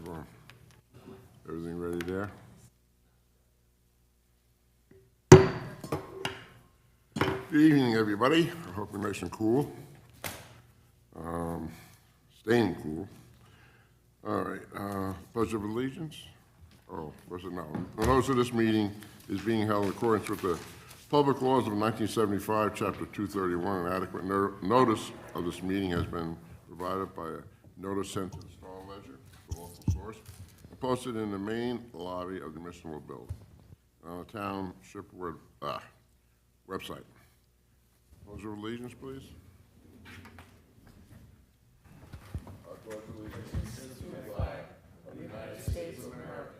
Osborne. Everything ready there? Good evening, everybody. I hope you're nice and cool. Staying cool. All right, Pledge of Allegiance. Oh, was it not? The notice of this meeting is being held in accordance with the public laws of 1975, Chapter 231. An adequate notice of this meeting has been provided by a notice sent to the Star Ledger, the local source, and posted in the main lobby of the municipal building on the Township website. Pledge of Allegiance, please. I pledge allegiance to the flag of the United States of America,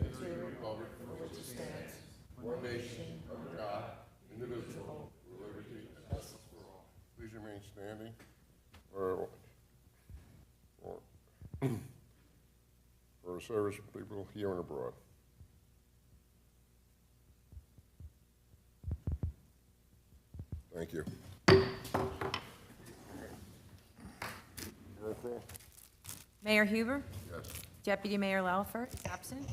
and to the republic for which it stands, one nation, under God, indivisible, with liberty and justice for all. Please remain standing for service people here and abroad. Thank you. Roll call. Mayor Huber? Yes. Deputy Mayor Laufer, absent.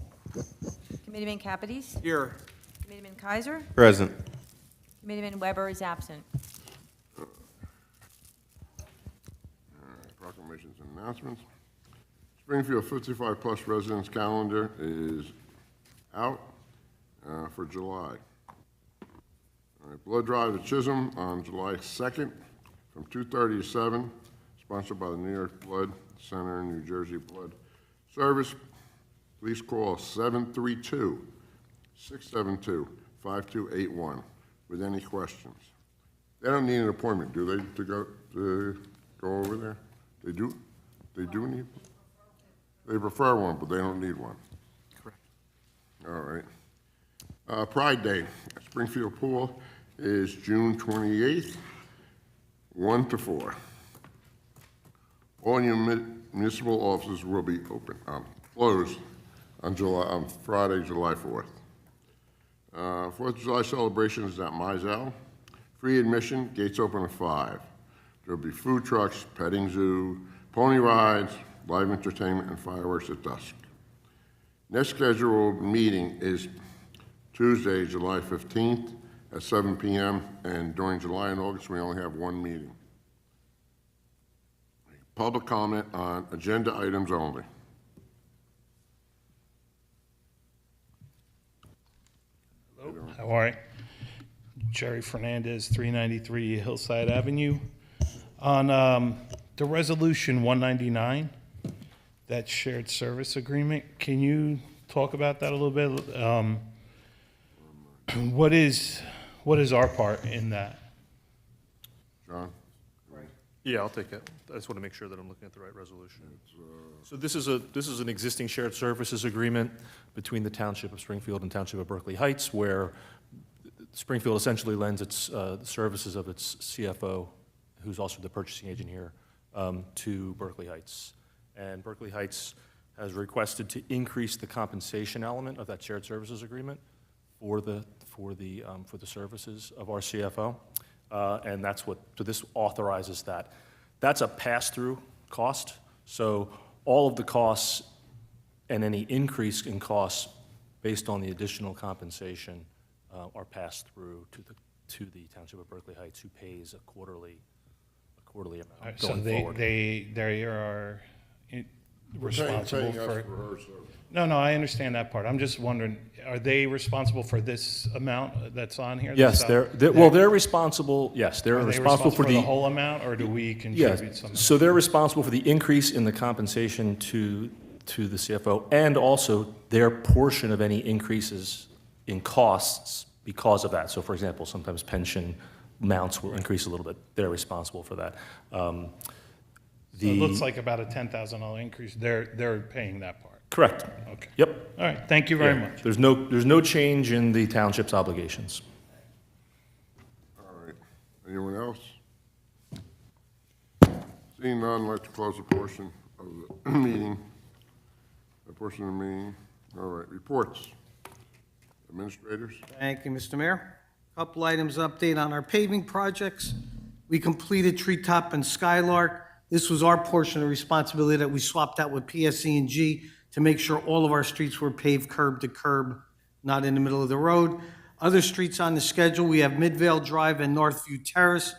Committeeman Capides? Here. Committeeman Kaiser? Present. Committeeman Weber is absent. All right, proclamations and announcements. Springfield 55-plus residents calendar is out for July. All right, blood drive at Chisholm on July 2nd from 2:30 to 7, sponsored by the New York Blood Center and New Jersey Blood Service. Please call 732-672-5281 with any questions. They don't need an appointment, do they, to go over there? They do? They do need? They prefer one, but they don't need one. Correct. All right. Pride Day at Springfield Pool is June 28th, 1 to 4. All municipal offices will be closed on Friday, July 4th. 4th of July celebration is at Mizell. Free admission, gates open at 5. There'll be food trucks, petting zoo, pony rides, live entertainment, and fireworks at dusk. Next scheduled meeting is Tuesday, July 15th at 7 p.m., and during July and August, we only have one meeting. Public comment on agenda items only. Hello, how are you? Jerry Fernandez, 393 Hillside Avenue. On the resolution 199, that shared service agreement, can you talk about that a little bit? What is our part in that? John? Yeah, I'll take it. I just want to make sure that I'm looking at the right resolution. So this is an existing shared services agreement between the Township of Springfield and Township of Berkeley Heights, where Springfield essentially lends its services of its CFO, who's also the purchasing agent here, to Berkeley Heights. And Berkeley Heights has requested to increase the compensation element of that shared services agreement for the services of our CFO, and so this authorizes that. That's a pass-through cost, so all of the costs and any increase in costs based on the additional compensation are passed through to the Township of Berkeley Heights, who pays a quarterly amount going forward. So they are responsible Paying us for her service. No, I understand that part. I'm just wondering, are they responsible for this amount that's on here? Yes, they're responsible. Yes, they're Are they responsible for the whole amount, or do we contribute some? So they're responsible for the increase in the compensation to the CFO, and also their portion of any increases in costs because of that. So, for example, sometimes pension amounts will increase a little bit. They're responsible for that. So it looks like about a $10,000 increase. They're paying that part. Correct. Okay. Yep. All right. Thank you very Yeah. much. There's no change in the township's obligations. All right. Anyone else? Seeing none, I'd like to close a portion of the meeting. All right, reports. Administrators? Thank you, Mr. Mayor. Couple items update on our paving projects. We completed Treetop and Skylark. This was our portion of responsibility that we swapped out with PSE&G to make sure all of our streets were paved curb to curb, not in the middle of the road. Other streets on the schedule, we have Midvale Drive and Northview Terrace.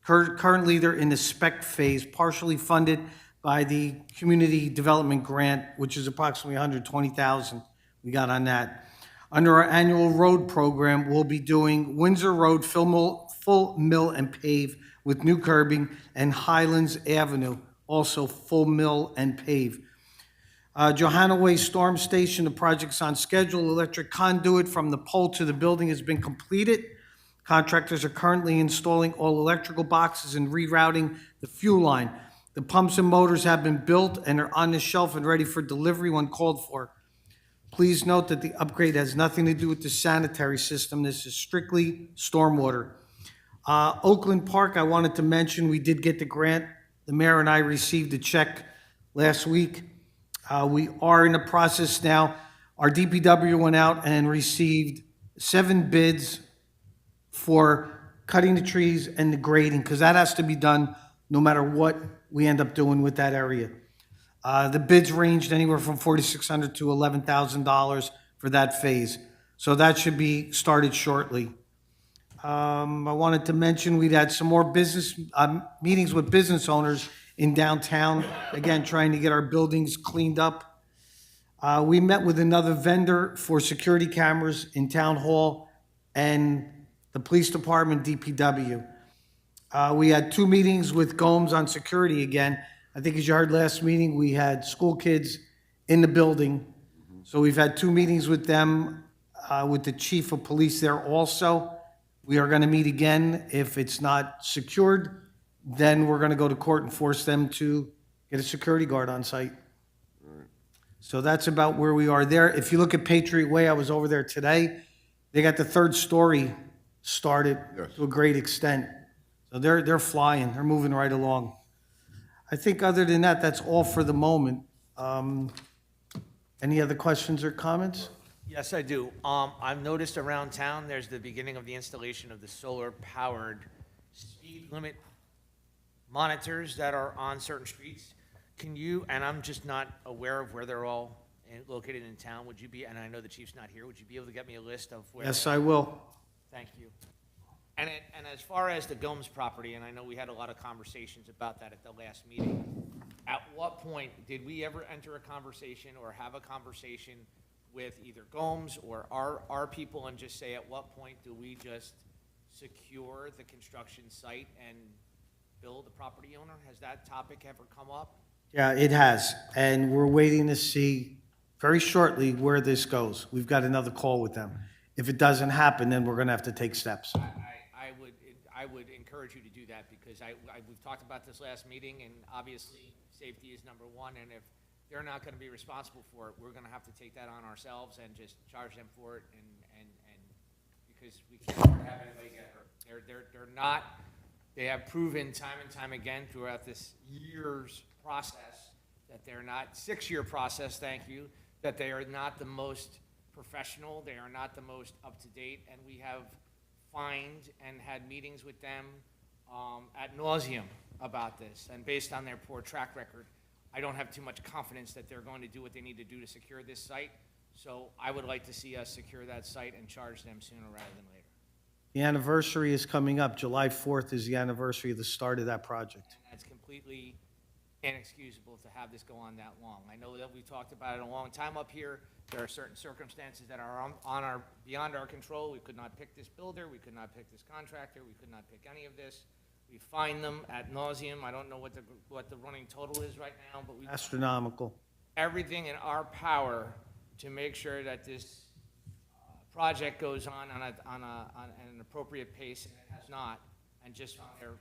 Currently, they're in the spec phase, partially funded by the Community Development Grant, which is approximately $120,000 we got on that. Under our annual road program, we'll be doing Windsor Road, full mill and pave with new curbing, and Highlands Avenue, also full mill and pave. Johanna Way Storm Station, the project's on schedule. Electric conduit from the pole to the building has been completed. Contractors are currently installing all electrical boxes and rerouting the fuel line. The pumps and motors have been built and are on the shelf and ready for delivery when called for. Please note that the upgrade has nothing to do with the sanitary system. This is strictly stormwater. Oakland Park, I wanted to mention, we did get the grant. The mayor and I received a check last week. We are in the process now. Our DPW went out and received 7 bids for cutting the trees and the grading, because that has to be done no matter what we end up doing with that area. The bids ranged anywhere from $4,600 to $11,000 for that phase. So that should be started shortly. I wanted to mention we'd had some more business meetings with business owners in downtown, again, trying to get our buildings cleaned up. We met with another vendor for security cameras in Town Hall and the police department, DPW. We had 2 meetings with Gomes on security again. I think as you heard last meeting, we had school kids in the building. So we've had 2 meetings with them, with the chief of police there also. We are going to meet again. If it's not secured, then we're going to go to court and force them to get a security guard on site. So that's about where we are there. If you look at Patriot Way, I was over there today. They got the 3rd story started to a great extent. So they're flying. They're moving right along. I think other than that, that's all for the moment. Any other questions or comments? Yes, I do. I've noticed around town, there's the beginning of the installation of the solar-powered speed limit monitors that are on certain streets. Can you, and I'm just not aware of where they're all located in town, would you be, and I know the chief's not here, would you be able to get me a list of where? Yes, I will. Thank you. And as far as the Gomes property, and I know we had a lot of conversations about that at the last meeting, at what point did we ever enter a conversation or have a conversation with either Gomes or our people and just say, at what point do we just secure the construction site and bill the property owner? Has that topic ever come up? Yeah, it has. And we're waiting to see very shortly where this goes. We've got another call with them. If it doesn't happen, then we're going to have to take steps. I would encourage you to do that because we've talked about this last meeting, and obviously safety is number one. And if they're not going to be responsible for it, we're going to have to take that on ourselves and just charge them for it. And because we can't have anybody get hurt. They're not. They have proven time and time again throughout this year's process that they're not 6-year process. Thank you. That they are not the most professional. They are not the most up to date, and we have fined and had meetings with them ad nauseum about this. And based on their poor track record, I don't have too much confidence that they're going to do what they need to do to secure this site. So I would like to see us secure that site and charge them sooner rather than later. The anniversary is coming up. July 4th is the anniversary of the start of that project. And that's completely inexcusable to have this go on that long. I know that we talked about it a long time up here. There are certain circumstances that are beyond our control. We could not pick this builder. We could not pick this contractor. We could not pick any of this. We fine them ad nauseum. I don't know what the running total is right now, but we Astronomical. everything in our power to make sure that this project goes on an appropriate pace, and it has not. And just on their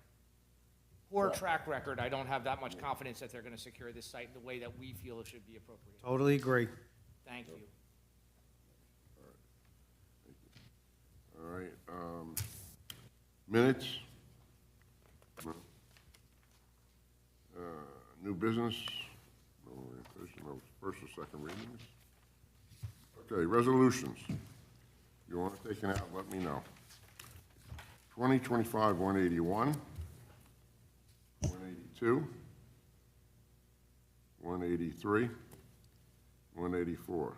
poor track record, I don't have that much confidence that they're going to secure this site the way that we feel it should be appropriate. Totally agree. Thank you. All right, minutes? No. New business? No, first or second readings? Okay, resolutions. You want to take it out, let me know. 2025-181, 182, 183, 184,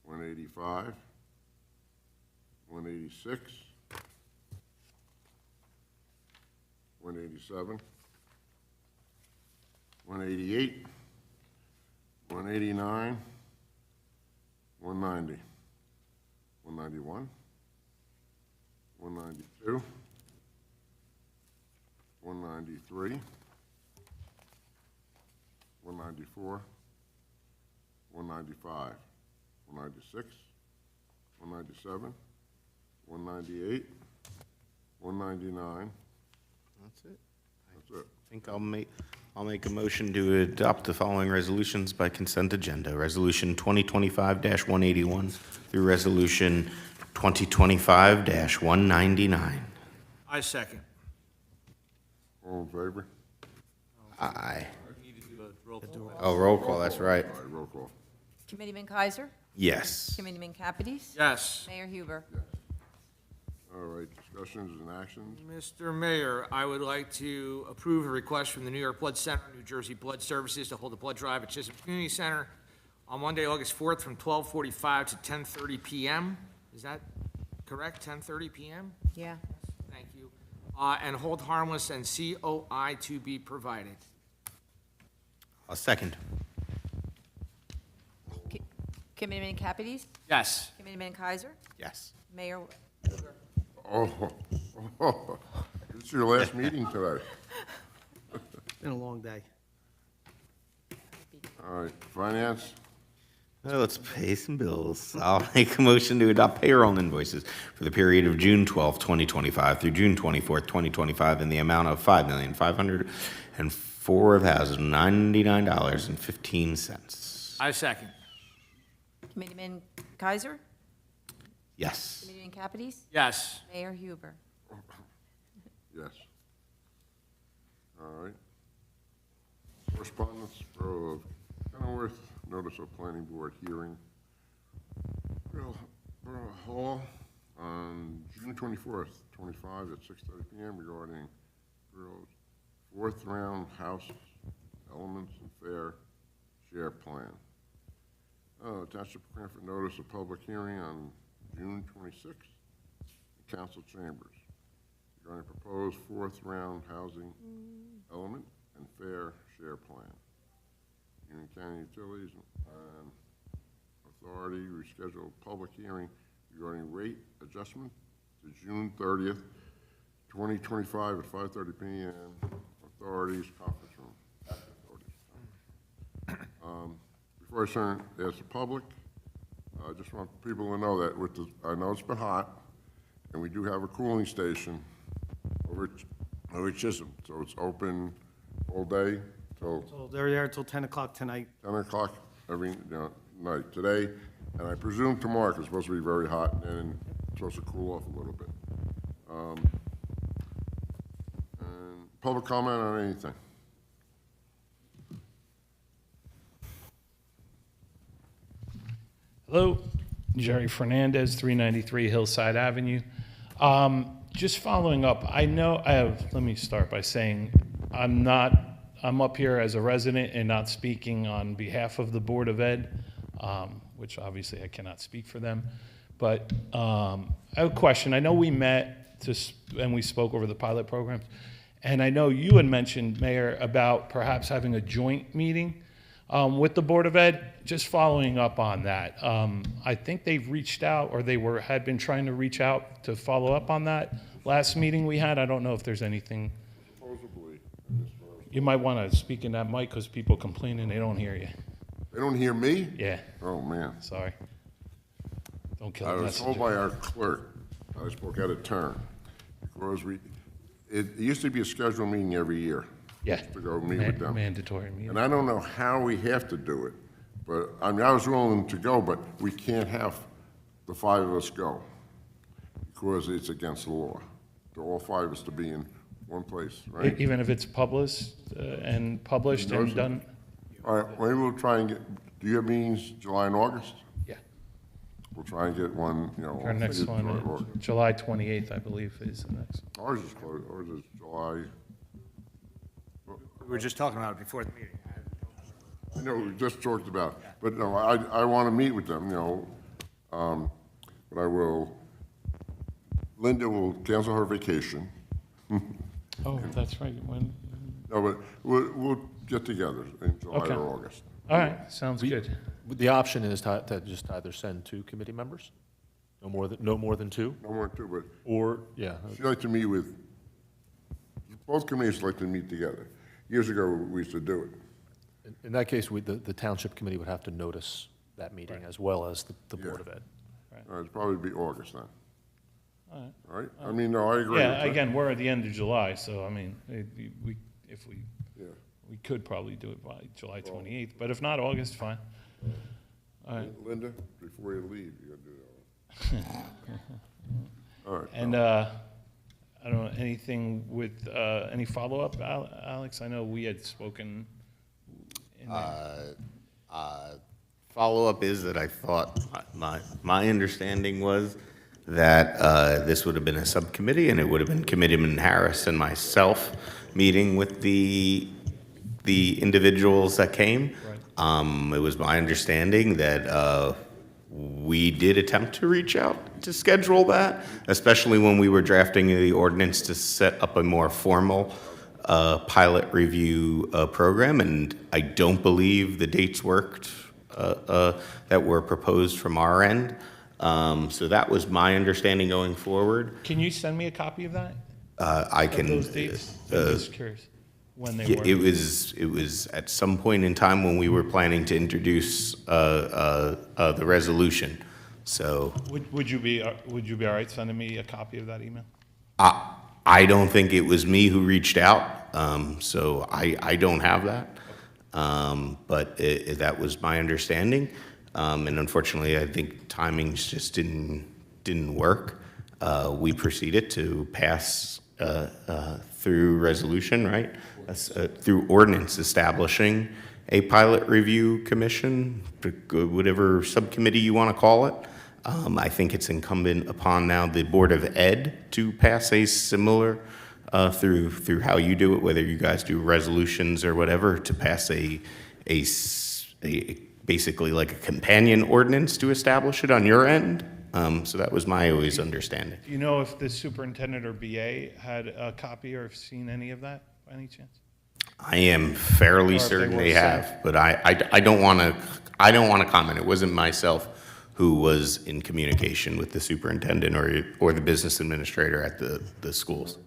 185, 186, 187, 188, 189, 190, 191, 192, 193, 194, 195, 196, 197, 198, 199. That's it. That's it. I think I'll make a motion to adopt the following resolutions by consent agenda. Resolution 2025-181 through Resolution 2025-199. I second. All in favor? Aye. Oh, roll call, that's right. All right, roll call. Committeeman Kaiser? Yes. Committeeman Capides? Yes. Mayor Huber? All right, discussions and actions. Mr. Mayor, I would like to approve a request from the New York Blood Center, New Jersey Blood Services to hold a blood drive at Chisholm Community Center on Monday, August 4th, from 12:45 to 10:30 p.m. Is that correct? 10:30 p.m.? Yeah. Thank you. And hold harmless and COI to be provided. A second. Committeeman Capides? Yes. Committeeman Kaiser? Yes. Mayor Huber? This is your last meeting today. Been a long day. All right, finance, Well, let's pay some bills. I'll make a motion to adopt payroll and invoices for the period of June 12th, 2025 through June 24th, 2025 in the amount of $5,504,099.15. I second. Committeeman Kaiser? Yes. Committeeman Capides? Yes. Mayor Huber? yes. All right. Correspondence for Kenilworth, notice of planning board hearing. Borough Hall on June 24th, 25 at 6:30 p.m. regarding Borough's fourth round House Elements and Fair Share Plan. Township of Cranford notice of public hearing on June 26th in council chambers regarding proposed fourth round housing element and fair share plan. Union County Utilities Authority rescheduled public hearing regarding rate adjustment to June 30th, 2025 at 5:30 p.m. Authorities conference room. Before I turn to the public, I just want people to know that I know it's been hot, and we do have a cooling station over at Chisholm, so it's open all day till So they're there till 10 o'clock tonight. 10 o'clock every night today, and I presume tomorrow, 'cause it's supposed to be very hot, and it's supposed to cool off a little bit. And public comment on anything? Hello, Jerry Fernandez, 393 Hillside Avenue. Just following up, let me start by saying I'm up here as a resident and not speaking on behalf of the Board of Ed, which obviously I cannot speak for them. But I have a question. I know we met and we spoke over the pilot programs, and I know you had mentioned, Mayor, about perhaps having a joint meeting with the Board of Ed. Just following up on that, I think they've reached out, or had been trying to reach out to follow up on that last meeting we had. I don't know if there's anything. Supposedly. You might want to speak in that mic because people complaining they don't hear you. They don't hear me? Yeah, Oh, man. sorry. Don't kill I the was told messenger. by our clerk, I spoke out of turn, because it used to be a scheduled meeting every year. Yeah. To go meet with them. Mandatory meeting. And I don't know how we have to do it, but, I mean, I was willing to go, but we can't have the five of us go, because it's against the law, for all five of us to be in one place, right? Even if it's published and done? All right, maybe we'll try and do you have meetings July and August? Yeah. We'll try and get one, Our next one, July. July 28th, I believe, is the next. Ours is closed, ours is July, We were just talking about it before the meeting. I know, we just talked about, but no, I want to meet with them, you know. But I will, Linda will cancel her vacation. Oh, that's right. When, No, but we'll get together in July Okay. or August. all right, sounds good. The option is to just either send 2 committee members, no more than 2, No more than two, but or, yeah, she'd like to meet with, both committees like to meet together. Years ago, we used to do it. in that case, the township committee would have to notice that meeting as well as the Board of Ed. It'd probably be August then. All right. All right? I mean, no, I agree with Yeah, that. again, we're at the end of July, so I mean, if we Yeah. we could probably do it by July 28th, but if not, August, fine. All right. Linda, before you leave, you gotta do that one. All right. And I don't know, anything with, any follow-up, Alex? I know we had spoken. in the- Follow-up is that I thought, my understanding was that this would have been a subcommittee, and it would have been Committeeman Harris and myself meeting with the individuals that came. It was my understanding that we did attempt to reach out to schedule that, especially when we were drafting the ordinance to set up a more formal pilot review program, and I don't believe the dates worked that were proposed from our end. So that was my understanding going forward. Can you send me a copy of that? I Of can. those dates? I'm just curious when they Yeah, were. it was at some point in time when we were planning to introduce the resolution. So Would you be all right sending me a copy of that email? I don't think it was me who reached out, so I don't have that. But that was my understanding. And unfortunately, I think timings just didn't work. We proceeded to pass through resolution, right? Through ordinance establishing a pilot review commission, whatever subcommittee you want to call it. I think it's incumbent upon now the Board of Ed to pass a similar, through how you do it, whether you guys do resolutions or whatever, to pass a basically like a companion ordinance to establish it on your end. So that was my always understanding. Do you know if the superintendent or BA had a copy or have seen any of that by any chance? I am fairly Or if they certain were they sent. have, but I don't want to comment. It wasn't myself who was in communication with the superintendent or the business administrator at the schools.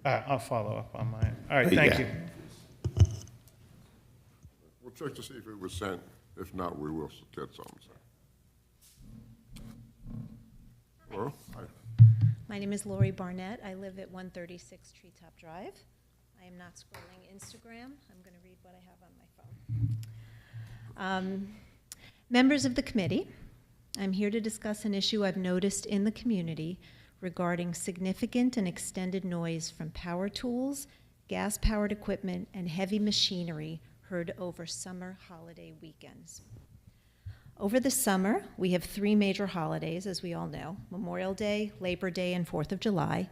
All right, I'll follow up on mine. All right, But thank yeah. you. We'll check to see if it was sent. If not, we will get something sent. Hello? Hi. My name is Lori Barnett. I live at 136 Treetop Drive. I am not scrolling Instagram. I'm going to read what I have on my phone. Members of the committee, I'm here to discuss an issue I've noticed in the community regarding significant and extended noise from power tools, gas-powered equipment, and heavy machinery heard over summer holiday weekends. Over the summer, we have 3 major holidays, as we all know: Memorial Day, Labor Day, and 4th of July.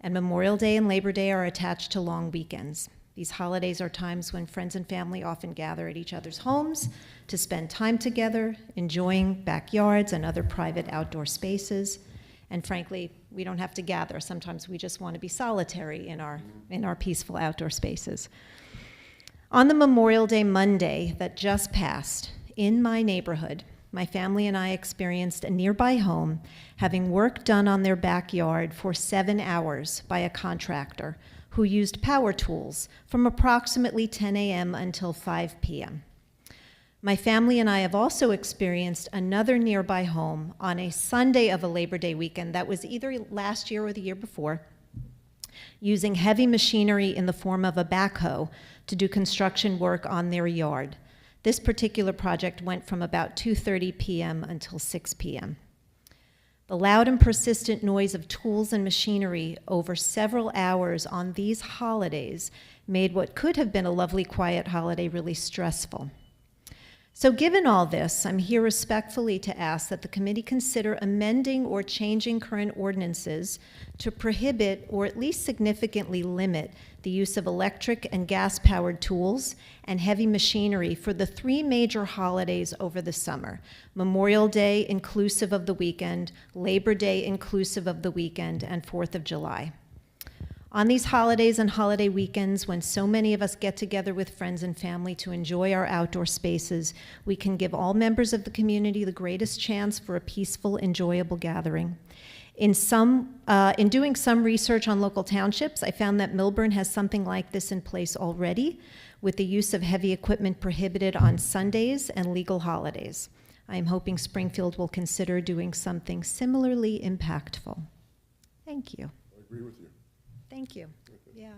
And Memorial Day and Labor Day are attached to long weekends. These holidays are times when friends and family often gather at each other's homes to spend time together, enjoying backyards and other private outdoor spaces. And frankly, we don't have to gather. Sometimes we just want to be solitary in our peaceful outdoor spaces. On the Memorial Day Monday that just passed, in my neighborhood, my family and I experienced a nearby home having work done on their backyard for 7 hours by a contractor who used power tools from approximately 10 a.m. until 5 p.m. My family and I have also experienced another nearby home on a Sunday of a Labor Day weekend that was either last year or the year before, using heavy machinery in the form of a backhoe to do construction work on their yard. This particular project went from about 2:30 p.m. until 6 p.m. The loud and persistent noise of tools and machinery over several hours on these holidays made what could have been a lovely quiet holiday really stressful. So given all this, I'm here respectfully to ask that the committee consider amending or changing current ordinances to prohibit or at least significantly limit the use of electric and gas-powered tools and heavy machinery for the 3 major holidays over the summer: Memorial Day inclusive of the weekend, Labor Day inclusive of the weekend, and 4th of July. On these holidays and holiday weekends, when so many of us get together with friends and family to enjoy our outdoor spaces, we can give all members of the community the greatest chance for a peaceful, enjoyable gathering. In doing some research on local townships, I found that Milburn has something like this in place already, with the use of heavy equipment prohibited on Sundays and legal holidays. I am hoping Springfield will consider doing something similarly impactful. Thank you. I agree with you. Thank you. Yeah.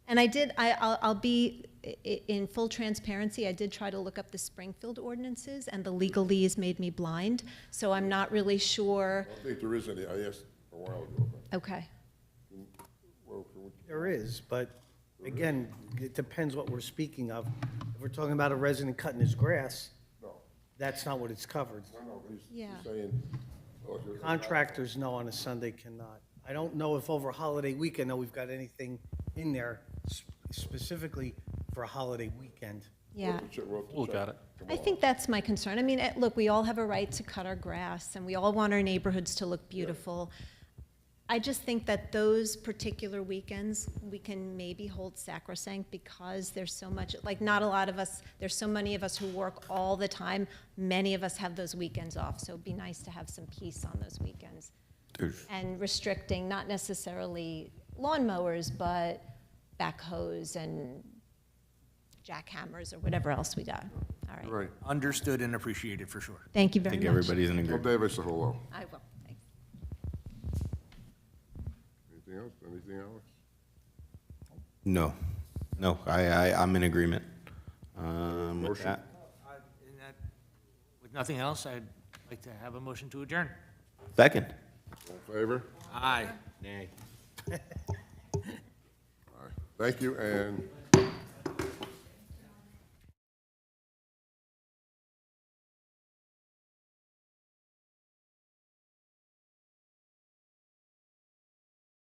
And I'll be in full transparency, I did try to look up the Springfield ordinances, and the legalese made me blind, so I'm not really sure. I don't think there is any. I asked a while ago. Okay. Well, There is, but again, it depends what we're speaking of. If we're talking about a resident cutting his grass, no, that's not what it's covered. Yeah. he's saying, oh, if there's a- Contractors, no, on a Sunday cannot. I don't know if over holiday weekend, though, we've got anything in there specifically for a holiday weekend. Yeah. We'll look at it. I think that's my concern. I mean, look, we all have a right to cut our grass, and we all want our neighborhoods to look beautiful. I just think that those particular weekends, we can maybe hold sacrosanct because there's so much, like, not a lot of us, there's so many of us who work all the time. Many of us have those weekends off, so it'd be nice to have some peace on those weekends. And restricting, not necessarily lawnmowers, but backhoes and jackhammers or whatever else we got. All right. Right. Understood and appreciated for sure. Thank you I very think much. everybody's in Tell agreement. Dave I said hello. I will. Thanks. Anything else? Anything, Alex? No, no, I'm in agreement. With Motion. that, With nothing else, I'd like to have a motion to adjourn. second. All in favor? Aye. Nay. All right. Thank you, and